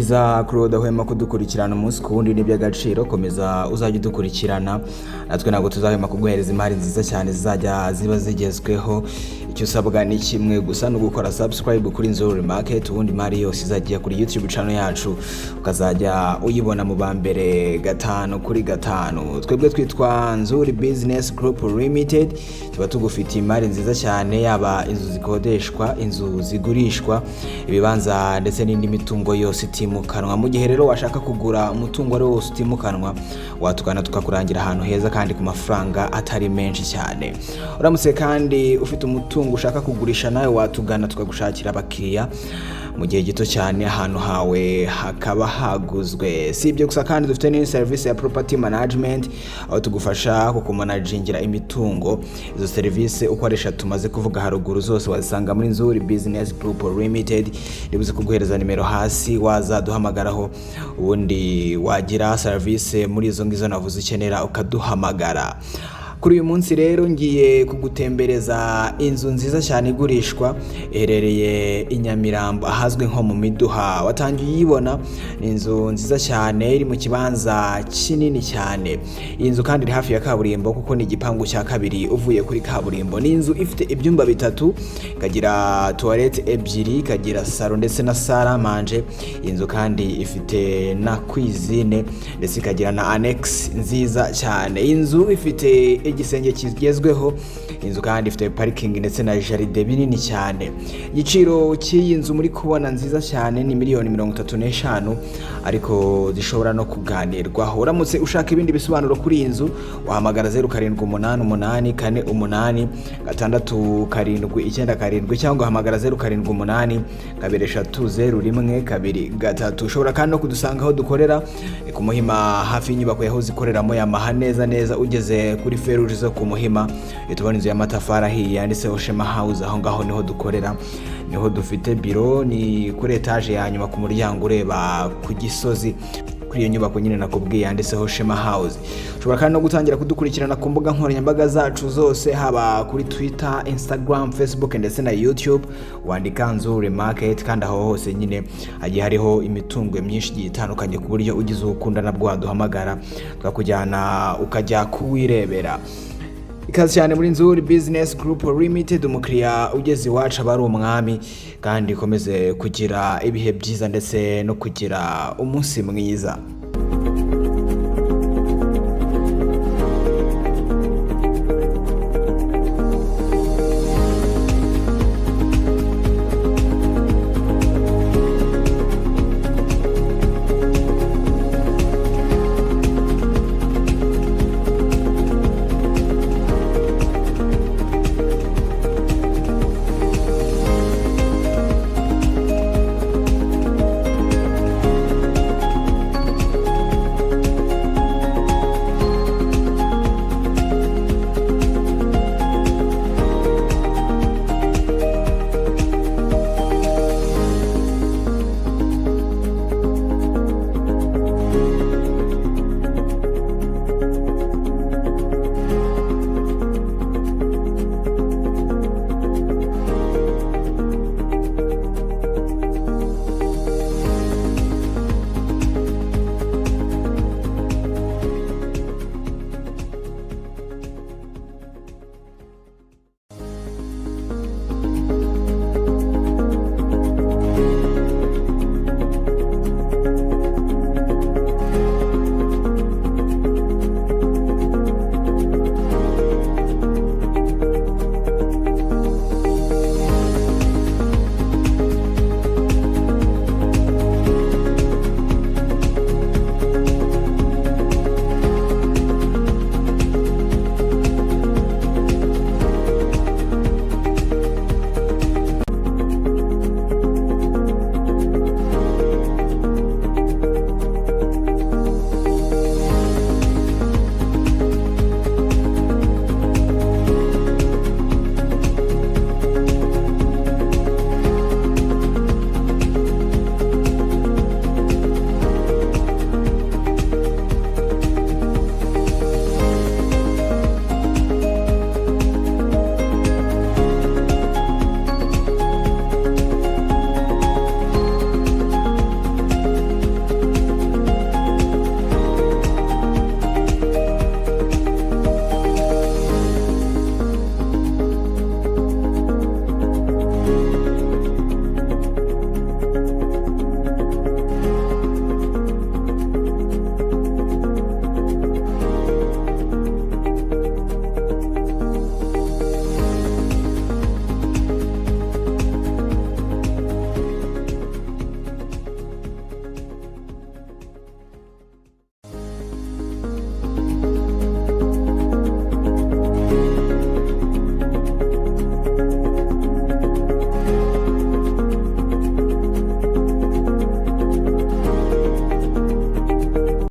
byiza kuri udahwema kudukurikirana umunsi ku wundi n'iby'agaciro, komeza uzajya udukurikirana natwe ntabwo tuzahwema kuguhereza imari nziza cyane zizajya ziba zigezweho. Icyo usabwa ni kimwe gusa, no gukora subscribe kuri INZU Market, ubundi imari yose izajya kuri YouTube channel yacu ukazajya uyibona mu bambere 5 kuri 5. Twebwe twitwa INZU Business Group Limited, tuba tugufitiye imari nziza cyane, yaba inzu zikodeshwa, inzu zigurishwa, ibibanza ndetse n'indi mitungo yose itimukanwa. Mu gihe rero washaka kugura umutungo ari wose utimukanwa, watugana tukakurangira ahantu heza kandi ku mafaranga atari menshi cyane. Uramutse kandi ufite umutungo ushaka kugurisha, nawe watugana tukagushakira abakiriya mu gihe gito cyane, ahantu hawe hakaba haguzwe. Si ibyo gusa kandi dufite ni service ya property management, aho tugufasha kukumanagingira imitungo. Izo service ukoresha tumaze kuvuga haruguru zose wazisanga muri INZU Business Group Limited. Nibuze kuguhereza nimero hasi waza duhamagaraho, ubundi wagira service muri izo ngizo navuze ukenera ukaduhamagara. Kuri uyu munsi rero ngiye kugutembereza inzu nziza cyane igurishwa, iherereye i Nyamirambo ahazwe nko mu Miduha. Watangiye uyibona, ni inzu nziza cyane iri mu kibanza kinini cyane. Iyi nzu kandi iri hafi ya kaburimbo kuko ni igipangu cya kabiri uvuye kuri kaburimbo. Ni inzu ifite ibyumba 3, ikagira toilette 2, ikagira salon ndetse na salle à manger. Iyi nzu kandi ifite na cuisine ndetse ikagira na annex nziza cyane. Iyi nzu ifite igisenge kigezweho, inzu kandi ifite parking ndetse na jaride binini cyane. Igiciro cy'iyi nzu muri kubona nziza cyane ni $35,000,000, ariko zishobora no kuganirwaho. Uramutse ushaka ibindi bisobanuro kuri iyi nzu, wahamagara 0788486697 cyangwa uhamagara 0788230123. Ushobora kandi no kudusanga aho dukorera ku Muhima, hafi y'inyubako yaho zikoreramo Yamaha, neza ugeze kuri feruje zo ku Muhima itubona inzu y'amatafari ahiye yanditseho Shema House. Aho ngaho niho dukorera, niho dufite biro, ni kuri etage ya nyuma ku muryango ureba ku Gisozi, kuri iyo nyubako nyine nakubwiye yanditseho Shema House. Ushobora kandi no gutangira kudukurikirana ku mbuga nkoranyambaga zacu zose, haba kuri Twitter, Instagram, Facebook ndetse na YouTube, wandika INZU Market, kandi aho hose nyine hagiye hariho imitungo myinshi igiye itandukanye, ku buryo ugize ukunda nabwo waduhamagara tukakujyana ukajya kuwirebera. Ikaze cyane muri INZU Business Group Limited, umukiriya ugeze iwacu aba ari umwami, kandi komeze kugira ibihe byiza ndetse no kugira umunsi mwiza.